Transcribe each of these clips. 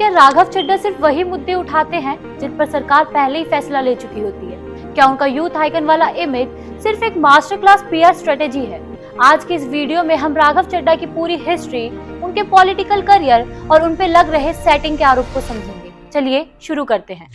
क्या राघव चड्ढा सिर्फ वही मुद्दे उठाते हैं जिन पर सरकार पहले ही फैसला ले चुकी होती है? क्या उनका यूथ आइकन वाला इमेज सिर्फ एक मास्टर क्लास पीआर स्ट्रेटेजी है? आज की इस वीडियो में हम राघव चड्ढा की पूरी हिस्ट्री, उनके पॉलिटिकल करियर और उन पे लग रहे सेटिंग के आरोप को समझेंगे। चलिए शुरू करते हैं।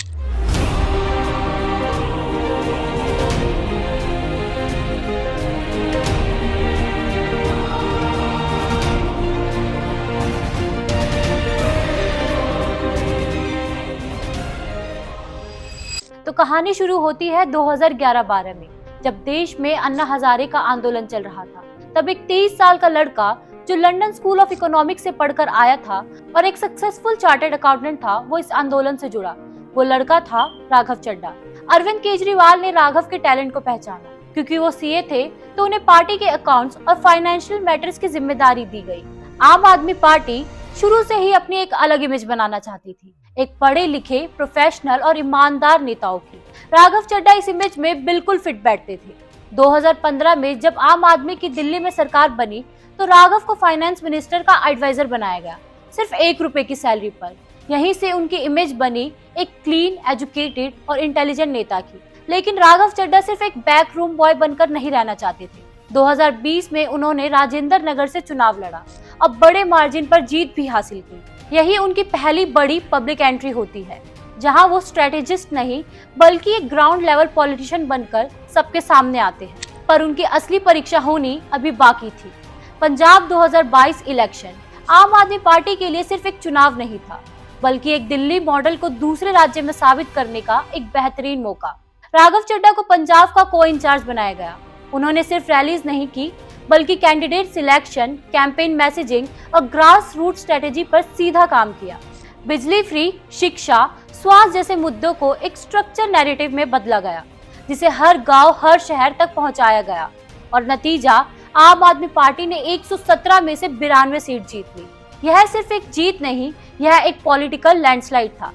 तो कहानी शुरू होती है 2011-12 में, जब देश में अन्ना हजारे का आंदोलन चल रहा था। तब एक 23 साल का लड़का जो लंदन स्कूल ऑफ इकोनॉमिक्स से पढ़कर आया था और एक सक्सेसफुल चार्टर्ड अकाउंटेंट था, वो इस आंदोलन से जुड़ा। वो लड़का था राघव चड्ढा। अरविंद केजरीवाल ने राघव के टैलेंट को पहचाना। क्योंकि वो सीए थे तो उन्हें पार्टी के अकाउंट्स और फाइनेंशियल मैटर्स की जिम्मेदारी दी गई। आम आदमी पार्टी शुरू से ही अपनी एक अलग इमेज बनाना चाहती थी, एक पढ़े लिखे, प्रोफेशनल और ईमानदार नेताओं की। राघव चड्ढा इस इमेज में बिल्कुल फिट बैठते थे। 2015 में जब आम आदमी की दिल्ली में सरकार बनी तो राघव को फाइनेंस मिनिस्टर का एडवाइजर बनाया गया, सिर्फ ₹1 की सैलरी पर। यहीं से उनकी इमेज बनी एक क्लीन, एजुकेटेड और इंटेलिजेंट नेता की। लेकिन राघव चड्ढा सिर्फ एक बैक रूम बॉय बनकर नहीं रहना चाहते थे। 2020 में उन्होंने राजेंद्र नगर से चुनाव लड़ा और बड़े मार्जिन पर जीत भी हासिल की। यही उनकी पहली बड़ी पब्लिक एंट्री होती है, जहां वो स्ट्रेटेजिस्ट नहीं बल्कि एक ग्राउंड लेवल पॉलिटिशियन बनकर सबके सामने आते हैं। पर उनकी असली परीक्षा होनी अभी बाकी थी। पंजाब 2022 इलेक्शन आम आदमी पार्टी के लिए सिर्फ एक चुनाव नहीं था, बल्कि एक दिल्ली मॉडल को दूसरे राज्य में साबित करने का एक बेहतरीन मौका। राघव चड्ढा को पंजाब का को इंचार्ज बनाया गया। उन्होंने सिर्फ रैलीज नहीं की, बल्कि कैंडिडेट सिलेक्शन, कैंपेन मैसेजिंग और ग्रास रूट स्ट्रेटेजी पर सीधा काम किया। बिजली फ्री, शिक्षा, स्वास्थ्य जैसे मुद्दों को एक स्ट्रक्चर नैरेटिव में बदला गया, जिसे हर गांव, हर शहर तक पहुंचाया गया। और नतीजा, आम आदमी पार्टी ने 117 में से 92 सीट जीत ली। यह सिर्फ एक जीत नहीं, यह एक पॉलिटिकल लैंडस्लाइड था।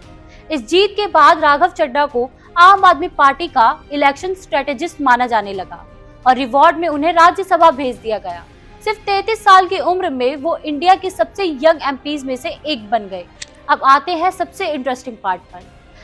इस जीत के बाद राघव चड्ढा को आम आदमी पार्टी का इलेक्शन स्ट्रेटेजिस्ट माना जाने लगा और रिवॉर्ड में उन्हें राज्यसभा भेज दिया गया। सिर्फ 33 साल की उम्र में वो इंडिया के सबसे यंग एमपीज में से एक बन गए। अब आते हैं सबसे इंटरेस्टिंग पार्ट पर।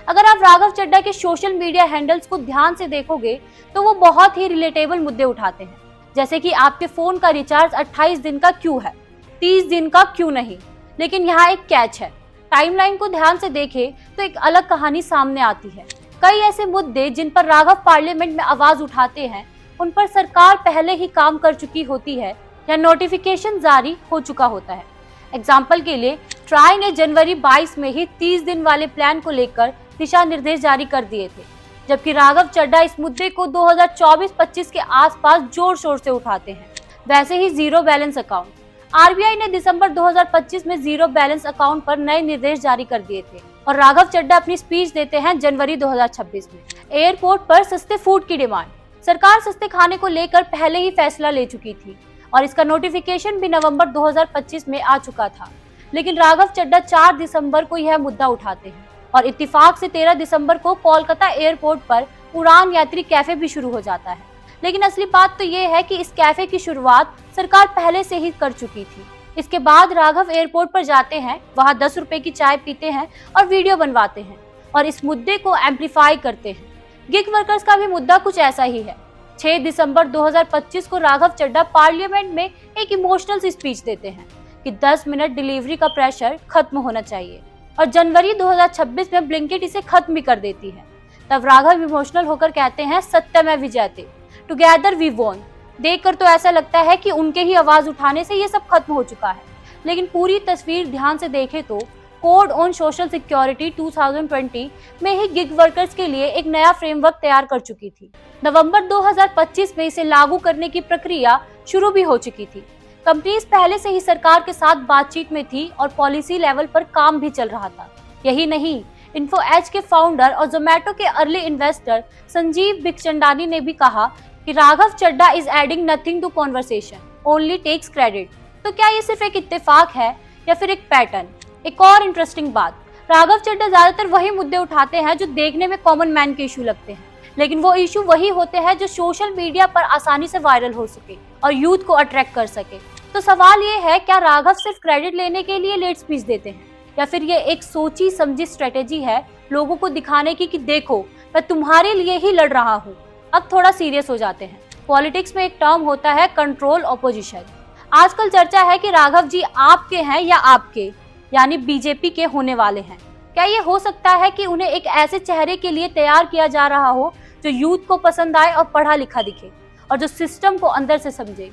अगर आप राघव चड्ढा के सोशल मीडिया हैंडल्स को ध्यान से देखोगे तो वो बहुत ही रिलेटेबल मुद्दे उठाते हैं, जैसे कि आपके फोन का रिचार्ज 28 दिन का क्यों है, 30 दिन का क्यों नहीं। लेकिन यहाँ एक कैच है, टाइमलाइन को ध्यान से देखें तो एक अलग कहानी सामने आती है। कई ऐसे मुद्दे जिन पर राघव पार्लियामेंट में आवाज उठाते हैं, उन पर सरकार पहले ही काम कर चुकी होती है या नोटिफिकेशन जारी हो चुका होता है। एग्जाम्पल के लिए, ट्राई ने जनवरी 22 में ही 30 दिन वाले प्लान को लेकर दिशा निर्देश जारी कर दिए थे, जबकि राघव चड्ढा इस मुद्दे को 2024-25 के आसपास जोर शोर से उठाते हैं। वैसे ही जीरो बैलेंस अकाउंट, आरबीआई ने दिसंबर 2025 में जीरो बैलेंस अकाउंट पर नए निर्देश जारी कर दिए थे और राघव चड्ढा अपनी स्पीच देते हैं जनवरी 2026 में। एयरपोर्ट पर सस्ते फूड की डिमांड, सरकार सस्ते खाने को लेकर पहले ही फैसला ले चुकी थी और इसका नोटिफिकेशन भी नवंबर 2025 में आ चुका था। लेकिन राघव चड्ढा 4 दिसंबर को यह मुद्दा उठाते हैं और इत्तेफाक से 13 दिसंबर को कोलकाता एयरपोर्ट पर उड़ान यात्री कैफे भी शुरू हो जाता है। लेकिन असली बात तो ये है कि इस कैफे की शुरुआत सरकार पहले से ही कर चुकी थी। इसके बाद राघव एयरपोर्ट पर जाते हैं, वहाँ ₹10 की चाय पीते हैं और वीडियो बनवाते हैं और इस मुद्दे को एम्पलीफाई करते हैं। गिग वर्कर्स का भी मुद्दा कुछ ऐसा ही है। 6 दिसंबर 2025 को राघव चड्ढा पार्लियामेंट में एक इमोशनल सी स्पीच देते हैं कि 10 मिनट डिलीवरी का प्रेशर खत्म होना चाहिए और जनवरी 2026 में ब्लिंकिट इसे खत्म भी कर देती है। तब राघव इमोशनल होकर कहते हैं, सत्यमेव विजयते, टुगेदर वी वॉन। देखकर तो ऐसा लगता है कि उनके ही आवाज उठाने से ये सब खत्म हो चुका है। लेकिन पूरी तस्वीर ध्यान से देखें तो कोड ऑन सोशल सिक्योरिटी 2020 में ही गिग वर्कर्स के लिए एक नया फ्रेमवर्क तैयार कर चुकी थी। नवंबर 2025 में इसे लागू करने की प्रक्रिया शुरू भी हो चुकी थी। कंपनीज पहले से ही सरकार के साथ बातचीत में थी और पॉलिसी लेवल पर काम भी चल रहा था। यही नहीं, इन्फो एज के फाउंडर और जोमेटो के अर्ली इन्वेस्टर संजीव बिखचंदानी ने भी कहा कि Raghav Chadha is adding nothing to conversation, only takes credit. तो क्या ये सिर्फ एक इत्तेफाक है या फिर एक पैटर्न? एक और इंटरेस्टिंग बात, राघव चड्ढा ज्यादातर वही मुद्दे उठाते हैं जो देखने में कॉमन मैन के इशू लगते हैं, लेकिन वो इशू वही होते हैं जो सोशल मीडिया पर आसानी से वायरल हो सके और यूथ को अट्रैक्ट कर सके। तो सवाल ये है, क्या राघव सिर्फ क्रेडिट लेने के लिए लेट स्पीच देते हैं या फिर ये एक सोची समझी स्ट्रेटेजी है लोगों को दिखाने की कि देखो मैं तुम्हारे लिए ही लड़ रहा हूँ। अब थोड़ा सीरियस हो जाते हैं। पॉलिटिक्स में एक टर्म होता है कंट्रोल ऑपोजिशन। आजकल चर्चा है कि राघव जी आपके हैं या आपके यानी बीजेपी के होने वाले हैं। क्या ये हो सकता है कि उन्हें एक ऐसे चेहरे के लिए तैयार किया जा रहा हो जो यूथ को पसंद आए और पढ़ा लिखा दिखे और जो सिस्टम को अंदर से समझे?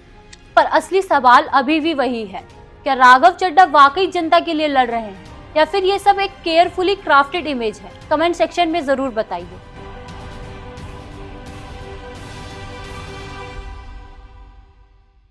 पर असली सवाल अभी भी वही है, क्या राघव चड्ढा वाकई जनता के लिए लड़ रहे हैं या फिर ये सब एक केयरफुली क्राफ्टेड इमेज है? कमेंट सेक्शन में जरूर बताइए।